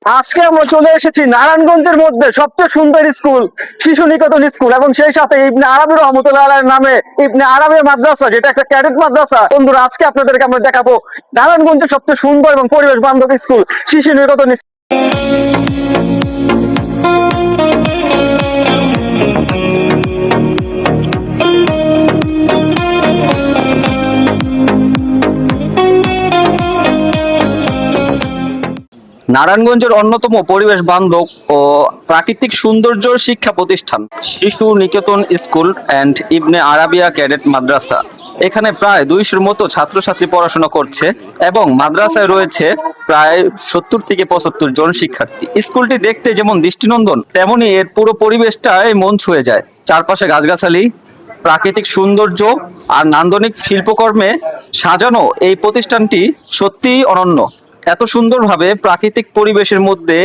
আজকে আমরা চলে এসেছি নারায়ণগঞ্জের মধ্যে সবচেয়ে সুন্দর স্কুল শিশু নিকেতন স্কুল এবং সেই সাথে ইবনে আরবি রহমতুল্লাহ আলাইহির নামে ইবনে আরবি মাদ্রাসা, যেটা একটা ক্যাডেট মাদ্রাসা। বন্ধুরা, আজকে আপনাদেরকে আমরা দেখাবো নারায়ণগঞ্জের সবচেয়ে সুন্দর এবং পরিবেশ বান্ধব স্কুল শিশু নিকেতন স্কুল। নারায়ণগঞ্জের অন্যতম পরিবেশ বান্ধব ও প্রাকৃতিক সৌন্দর্য শিক্ষা প্রতিষ্ঠান Shishu Niketan school and Ibne Arabia cadet Madrasa. এখানে প্রায় 200-র মতো ছাত্রছাত্রী পড়াশোনা করছে এবং মাদ্রাসায় রয়েছে প্রায় 70 থেকে 75 জন শিক্ষার্থী। স্কুলটি দেখতে যেমন দৃষ্টিনন্দন, তেমনি এর পুরো পরিবেশটাই মন ছুঁয়ে যায়। চারপাশে গাছগাছালি, প্রাকৃতিক সৌন্দর্য আর নান্দনিক শিল্পকর্মে সাজানো এই প্রতিষ্ঠানটি সত্যিই অনন্য। এত সুন্দরভাবে প্রাকৃতিক পরিবেশের মধ্যে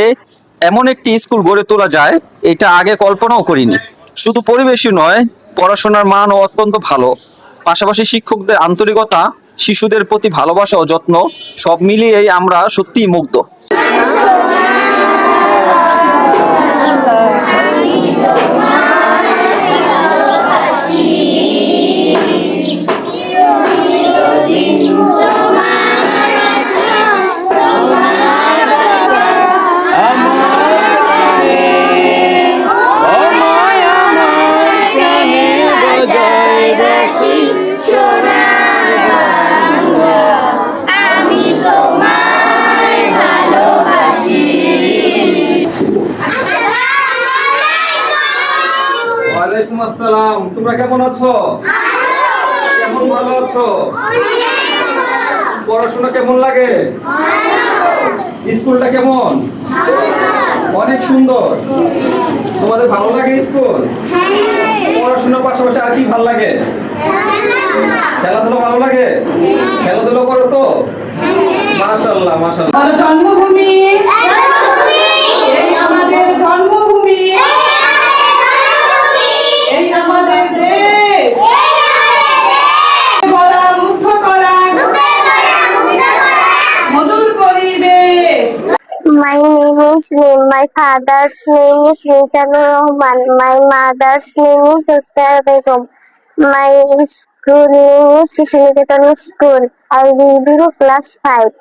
এমন একটি স্কুল গড়ে তোলা যায়, এটা আগে কল্পনাও করিনি। শুধু পরিবেশই নয়, পড়াশোনার মানও অত্যন্ত ভালো। পাশাপাশি শিক্ষকদের আন্তরিকতা, শিশুদের প্রতি ভালোবাসা ও যত্ন, সব মিলিয়েই আমরা সত্যিই মুগ্ধ। ওয়ালাইকুম আসসালাম। তোমরা কেমন আছো? কেমন ভালো আছো? পড়াশোনা কেমন লাগে? স্কুলটা কেমন? অনেক সুন্দর। তোমাদের ভালো লাগে স্কুল? পড়াশোনার পাশাপাশি আর কি ভালো লাগে? খেলাধুলা ভালো লাগে? খেলাধুলা করো তো? মাশাআল্লাহ মাশাআল্লাহ। জন্মভূমি, এই আমাদের জন্মভূমি, এই আমাদের দেশ, গলা মুগ্ধ করা মধুর পরিবেশ। My name is Neem. My father's name is Mizanur Rahman. My mother's name is Ustara Begum. My school name is Shishu Niketan School. I read in class 5.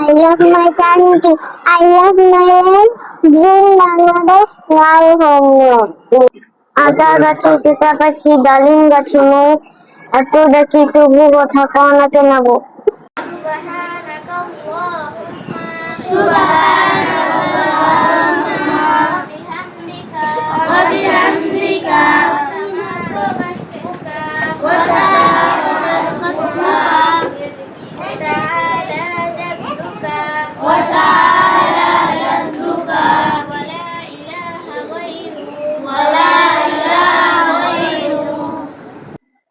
I love my country. I love my land. Dream Bangladesh, my homeland. আতা গাছে তোতা পাখি ডালিম গাছে মুখ এত ডাকি তবু কথা কও না কেন গো।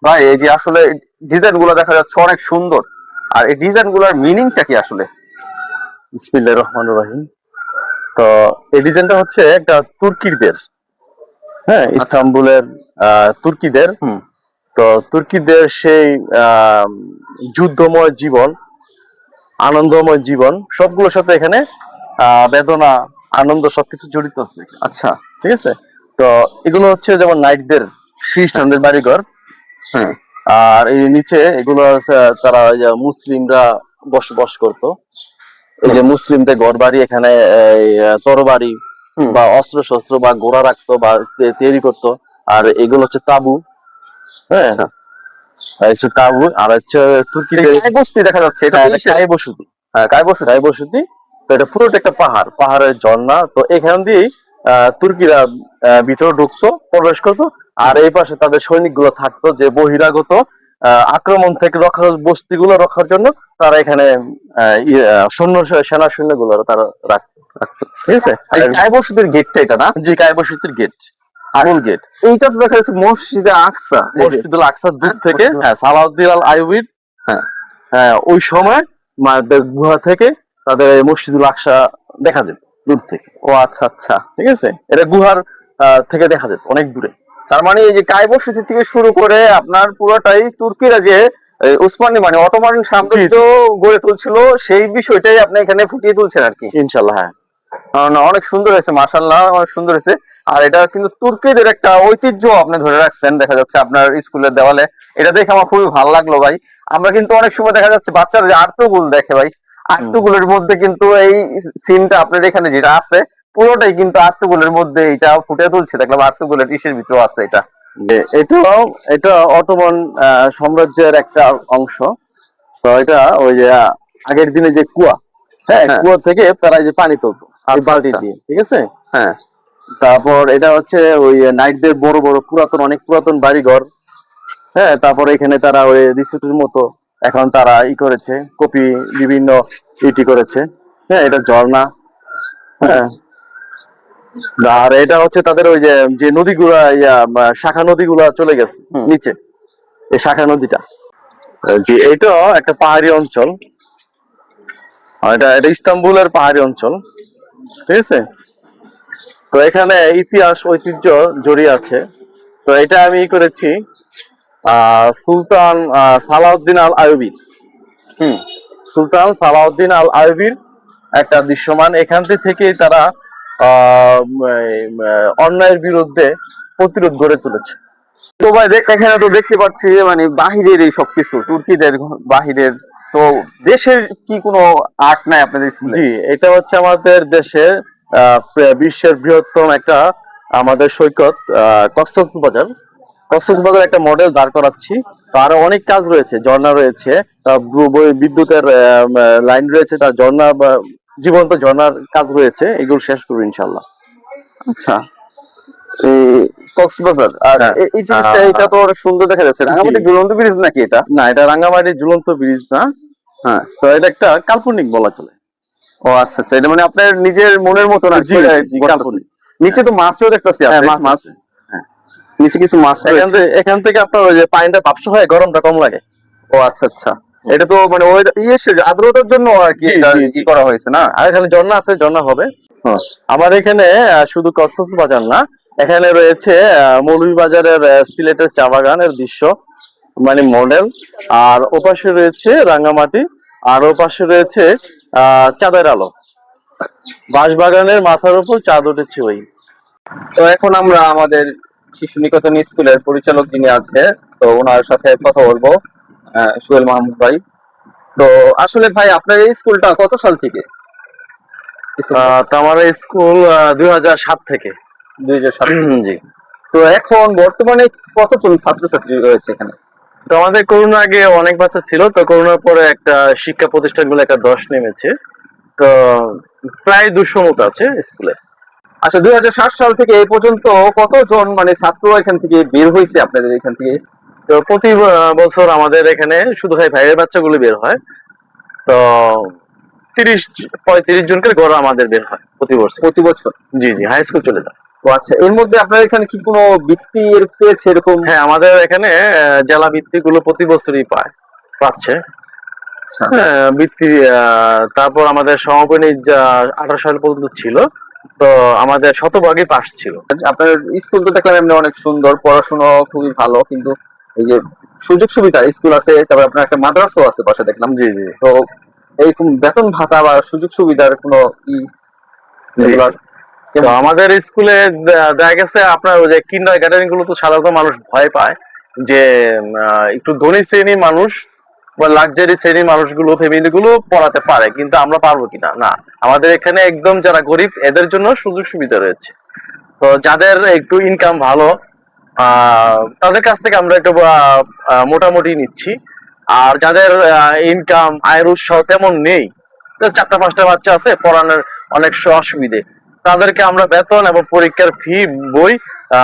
ভাই, এই যে আসলে ডিজাইন গুলো দেখা যাচ্ছে অনেক সুন্দর, আর এই ডিজাইন গুলোর মিনিংটা কি আসলে? বিসমিল্লাহির রহমানির রহিম। তো এই ডিজাইনটা হচ্ছে একটা তুর্কিদের, হ্যাঁ, ইস্তাম্বুলের তুর্কিদের। তো তুর্কিদের সেই যুদ্ধময় জীবন, আনন্দময় জীবন সবগুলোর সাথে এখানে বেদনা, আনন্দ সবকিছু জড়িত আছে। আচ্ছা, ঠিক আছে। তো এগুলো হচ্ছে যেমন নাইটদের, খ্রিস্টানদের বাড়িঘর। হ্যাঁ। আর এই নিচে এগুলো হচ্ছে তারা ওই যে মুসলিমরা বসবাস করতো। এই যে মুসলিমদের ঘর বাড়ি, এখানে তরবারি বা অস্ত্র শস্ত্র বা ঘোড়া রাখতো বা তৈরি করতো। আর এগুলো হচ্ছে তাবু, হ্যাঁ, হচ্ছে তাবু। আর হচ্ছে তুর্কিদের বস্তি দেখা যাচ্ছে, এটা কায়ে বসতি। হ্যাঁ, কায়ে বসতি। তো এটা পুরোটা একটা পাহাড়, পাহাড়ের ঝর্ণা। তো এখান দিয়েই তুর্কিরা ভিতরে ঢুকতো, প্রবেশ করতো। আর এই পাশে তাদের সৈনিকগুলো থাকতো, যে বহিরাগত আক্রমণ থেকে বস্তিগুলো রক্ষার জন্য তারা এখানে সেনা সৈন্যগুলো তারা রাখতো। ঠিক আছে। কায়ে বসতির গেটটা এটা না? জি, কায়ে বসতির গেট, মূল গেট। এইটা তো দেখা যাচ্ছে মসজিদে আকসা। মসজিদুল আকসা দূর থেকে, হ্যাঁ, সালাউদ্দিন আল আইয়ুবীর, হ্যাঁ হ্যাঁ, ওই সময় গুহা থেকে তাদের মসজিদুল আকসা দেখা যেত দূর থেকে। ও আচ্ছা আচ্ছা, ঠিক আছে। এটা গুহার থেকে দেখা যেত অনেক দূরে। তার মানে এই যে কায়ে বসতি থেকে শুরু করে আপনার পুরোটাই তুর্কিরা যে উসমানী মানে অটোমান সাম্রাজ্য গড়ে তুলছিল, সেই বিষয়টাই আপনি এখানে ফুটিয়ে তুলছেন আর কি। ইনশাল্লাহ। হ্যাঁ, না, অনেক সুন্দর হয়েছে, মাশাআল্লাহ, অনেক সুন্দর হয়েছে। আর এটা কিন্তু তুর্কিদের একটা ঐতিহ্য আপনি ধরে রাখছেন, দেখা যাচ্ছে আপনার স্কুলের দেওয়ালে। এটা দেখে আমার খুবই ভালো লাগলো ভাই। আমরা কিন্তু অনেক সময় দেখা যাচ্ছে বাচ্চারা যে আর্তগুল দেখে ভাই, আর্তগুলের মধ্যে কিন্তু এই সিনটা আপনার এখানে যেটা আছে পুরোটাই কিন্তু আর্তগুলের মধ্যে এটা ফুটে তুলছে। দেখলাম আর্তগুলের ইসের ভিতরে আছে এটা। এটাও এটা অটোমান সাম্রাজ্যের একটা অংশ। তো এটা ওই যে আগের দিনে যে কুয়া, হ্যাঁ, হ্যাঁ। কুয়া থেকে তারা এই যে পানি তুলতো এই আচ্ছা, বালতি আচ্ছা। দিয়ে, ঠিক আছে। হ্যাঁ, তারপর এটা হচ্ছে ওই নাইটদের বড় বড় পুরাতন, অনেক পুরাতন বাড়িঘর। হ্যাঁ, তারপরে এখানে তারা ওই রিসোর্টের মতো এখন তারা করেছে, কপি বিভিন্ন করেছে। হ্যাঁ, এটা ঝর্ণা। হ্যাঁ, আর এটা হচ্ছে তাদের ওই যে যে নদীগুলা শাখা নদীগুলা চলে গেছে নিচে, এই শাখা নদীটা। জি, এটা একটা পাহাড়ি অঞ্চল। এটা এটা ইস্তাম্বুলের পাহাড়ি অঞ্চল, ঠিক আছে। তো এখানে ইতিহাস ঐতিহ্য জড়িয়ে আছে। তো এটা আমি করেছি সুলতান সালাউদ্দিন আল আইয়ুবীর। সুলতান সালাউদ্দিন আল আইয়ুবীর একটা দৃশ্যমান। এখান থেকেই তারা অন্যায়ের বিরুদ্ধে প্রতিরোধ গড়ে তুলেছে। তো ভাই এখানে তো দেখতে পাচ্ছি মানে বাহিরের এই সবকিছু, তুর্কিদের বাহিরের, তো দেশের কি কোনো আর্ট নাই আপনাদের স্কুলে? জি, এটা হচ্ছে আমাদের দেশের বিশ্বের বৃহত্তম একটা আমাদের সৈকত, কক্সবাজার। কক্সবাজার একটা মডেল দাঁড় করাচ্ছি। তো আরো অনেক কাজ রয়েছে, ঝর্ণা রয়েছে, বিদ্যুতের লাইন রয়েছে, তার ঝর্ণা বা জীবন্ত ঝর্ণার কাজ রয়েছে। এগুলো শেষ করবো ইনশাল্লাহ। আচ্ছা, এই কক্সবাজার আর হ্যাঁ। এই জিনিসটা, এটা তো অনেক সুন্দর দেখা যাচ্ছে। রাঙামাটি ঝুলন্ত ব্রিজ নাকি এটা? না, এটা রাঙ্গামাটি ঝুলন্ত ব্রিজ না। হ্যাঁ। তো এটা একটা কাল্পনিক বলা চলে। ও আচ্ছা আচ্ছা, এটা মানে আপনার নিজের মনের মতো না? জি, জি, কাল্পনিক। নিচে তো মাছও দেখতেছি, হ্যাঁ, আছে মাছ মাছ। আছে। হ্যাঁ, নিচে কিছু মাছ রয়েছে। এখান থেকে আপনার ওই যে পানিটা ভাপসা হয়, গরমটা কম লাগে। ও আচ্ছা আচ্ছা, এটা তো মানে ওই আর্দ্রতার জন্য আর কি জি, এটা জি, ই জি। করা হয়েছে না? আর এখানে ঝর্ণা আছে, ঝর্ণা হবে। হ্যাঁ। আমার এখানে শুধু কক্সবাজার না, এখানে রয়েছে মৌলভীবাজারের সিলেটের চা বাগানের দৃশ্য, মানে মডেল। আর ওপাশে রয়েছে রাঙ্গামাটি, আর ওপাশে রয়েছে চাঁদের আলো। বাঁশবাগানের মাথার উপর চাঁদ উঠেছে ওই। তো এখন আমরা আমাদের শিশু নিকেতন স্কুলের পরিচালক যিনি আছে, তো ওনার সাথে কথা বলবো, সোহেল মাহমুদ ভাই। তো আসলে ভাই আপনার এই স্কুলটা কত সাল থেকে? তো আমার স্কুল 2007 থেকে। 2007। জি। তো এখন বর্তমানে কতজন ছাত্রছাত্রী রয়েছে এখানে? তো আমাদের করোনার আগে অনেক বাচ্চা ছিল, তো করোনার পরে একটা শিক্ষা প্রতিষ্ঠানগুলো একটা ধস নেমেছে। তো প্রায় 200 মতো আছে স্কুলে। আচ্ছা, 2007 সাল থেকে এই পর্যন্ত কতজন মানে ছাত্র এখান থেকে বের হয়েছে আপনাদের এখান থেকে? তো প্রতি বছর আমাদের এখানে শুধু ভাইয়ের বাচ্চাগুলো বের হয়। তো 30-35 জনকে গড় আমাদের বের হয় প্রতি বছর। প্রতি বছর? জি, জি, হাই স্কুল চলে যায়। ও আচ্ছা, এর মধ্যে আপনার এখানে কি কোনো বৃত্তি পেয়েছে এরকম? হ্যাঁ, আমাদের এখানে জেলা বৃত্তি গুলো প্রতি বছরই পাচ্ছে। আচ্ছা। হ্যাঁ, বৃত্তি। তারপর আমাদের সমাপনী 18 সাল পর্যন্ত ছিল। তো আমাদের শতভাগই পাস ছিল। আপনার স্কুল তো দেখলাম এমনি অনেক সুন্দর, পড়াশোনা খুবই ভালো, কিন্তু এই যে সুযোগ সুবিধা, স্কুল আছে, তারপর আপনার একটা মাদ্রাসাও আছে পাশে দেখলাম। জি, জি। তো এইরকম বেতন ভাতা বা সুযোগ সুবিধার কোনো রেগুলার? তো আমাদের স্কুলে দেখা গেছে আপনার ওই যে কিন্ডার গার্ডেন গুলো তো সাধারণত মানুষ ভয় পায় যে একটু ধনী শ্রেণীর মানুষ বা লাক্সারি শ্রেণীর মানুষগুলো, ফ্যামিলি গুলো পড়াতে পারে, কিন্তু আমরা পারবো কিনা না। আমাদের এখানে একদম যারা গরিব এদের জন্য সুযোগ সুবিধা রয়েছে। তো যাদের একটু ইনকাম ভালো তাদের কাছ থেকে আমরা একটু মোটামুটি নিচ্ছি। আর যাদের ইনকাম আয়ের উৎস তেমন নেই, 4টা-5টা বাচ্চা আছে, পড়ানোর অনেক অসুবিধে, তাদেরকে আমরা বেতন এবং পরীক্ষার ফি, বই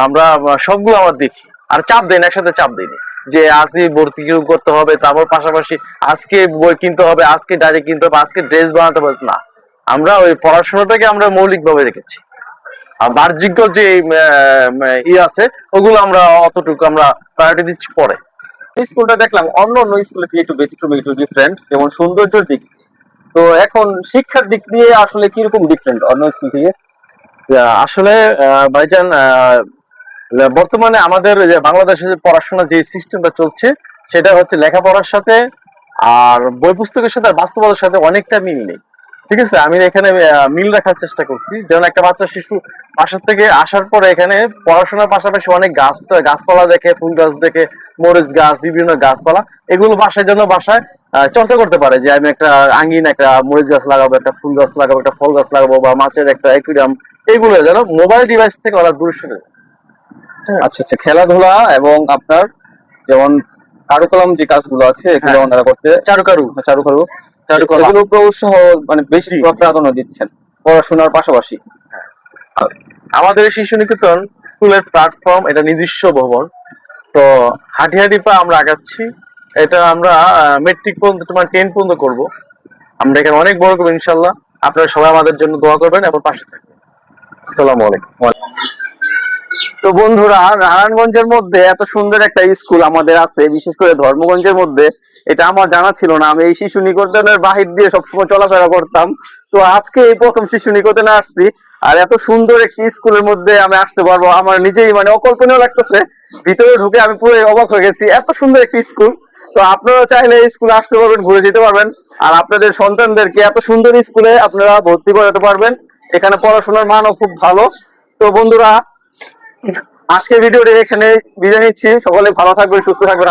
আমরা সবগুলো আমরা দেখি। আর চাপ দেই না, একসাথে চাপ দিই না যে আজকে ভর্তি করতে হবে, তারপর পাশাপাশি আজকে বই কিনতে হবে, আজকে ডায়েরি কিনতে হবে, আজকে ড্রেস বানাতে হবে না। আমরা ওই পড়াশোনাটাকে আমরা মৌলিকভাবে রেখেছি। আর বাহ্যিক যে আছে ওগুলো আমরা অতটুকু আমরা প্রায়োরিটি দিচ্ছি পরে। স্কুলটা দেখলাম অন্য অন্য স্কুলের থেকে একটু ব্যতিক্রমী, একটু ডিফারেন্ট, যেমন সৌন্দর্যের দিক। তো এখন শিক্ষার দিক দিয়ে আসলে কিরকম ডিফারেন্ট অন্য স্কুল থেকে? আসলে ভাইজান, বর্তমানে আমাদের যে বাংলাদেশে যে পড়াশোনা যে সিস্টেমটা চলছে, সেটা হচ্ছে লেখাপড়ার সাথে আর বই পুস্তকের সাথে আর বাস্তবতার সাথে অনেকটা মিল নেই। ঠিক আছে, আমি এখানে মিল রাখার চেষ্টা করছি, যেন একটা বাচ্চা শিশু বাসা থেকে আসার পরে এখানে পড়াশোনার পাশাপাশি অনেক গাছপালা দেখে, ফুল গাছ দেখে, মরিচ গাছ, বিভিন্ন গাছপালা, এগুলো বাসায় যেন বাসায় চর্চা করতে পারে, যে আমি একটা আঙ্গিন, একটা মরিচ গাছ লাগাবো, একটা ফুল গাছ লাগাবো, একটা ফল গাছ লাগাবো, বা মাছের একটা অ্যাকুয়ারিয়াম, এগুলো যেন মোবাইল ডিভাইস থেকে ওরা দূরে সরে যায়। আচ্ছা আচ্ছা, খেলাধুলা এবং আপনার যেমন কারুকলাম যে কাজগুলো আছে এগুলো হ্যাঁ। ওনারা করতে, চারুকারু চারুকারু চারুকলা। এগুলোর উপর উৎসাহ মানে বেশি জি। প্রাধান্য দিচ্ছেন পড়াশোনার পাশাপাশি। আমাদের এই শিশু নিকেতন স্কুলের প্ল্যাটফর্ম, এটা নিজস্ব ভবন, তো হাঁটি হাঁটি পা আমরা আগাচ্ছি। এটা আমরা মেট্রিক পর্যন্ত, তোমার 10 পর্যন্ত করবো। আমরা এখানে অনেক বড় করবো ইনশাল্লাহ। আপনারা সবাই আমাদের জন্য দোয়া করবেন এবং পাশে থাকবেন। আসসালামু আলাইকুম। তো বন্ধুরা, নারায়ণগঞ্জের মধ্যে এত সুন্দর একটা স্কুল আমাদের আছে, বিশেষ করে ধর্মগঞ্জের মধ্যে, এটা আমার জানা ছিল না। আমি এই শিশু নিকেতনের বাহির দিয়ে সবসময় চলাফেরা করতাম, তো আজকে এই প্রথম শিশু নিকেতনে আসছি। আর এত সুন্দর একটি স্কুলের মধ্যে আমি আসতে পারবো আমার নিজেই মানে অকল্পনীয় লাগতেছে। ভিতরে ঢুকে আমি পুরো অবাক হয়ে গেছি, এত সুন্দর একটি স্কুল। তো আপনারা চাইলে এই স্কুলে আসতে পারবেন, ঘুরে যেতে পারবেন, আর আপনাদের সন্তানদেরকে এত সুন্দর স্কুলে আপনারা ভর্তি করাতে পারবেন। এখানে পড়াশোনার মানও খুব ভালো। তো বন্ধুরা, আজকের ভিডিওটি এখানে বিদায় নিচ্ছি। সকলে ভালো থাকবেন, সুস্থ থাকবেন।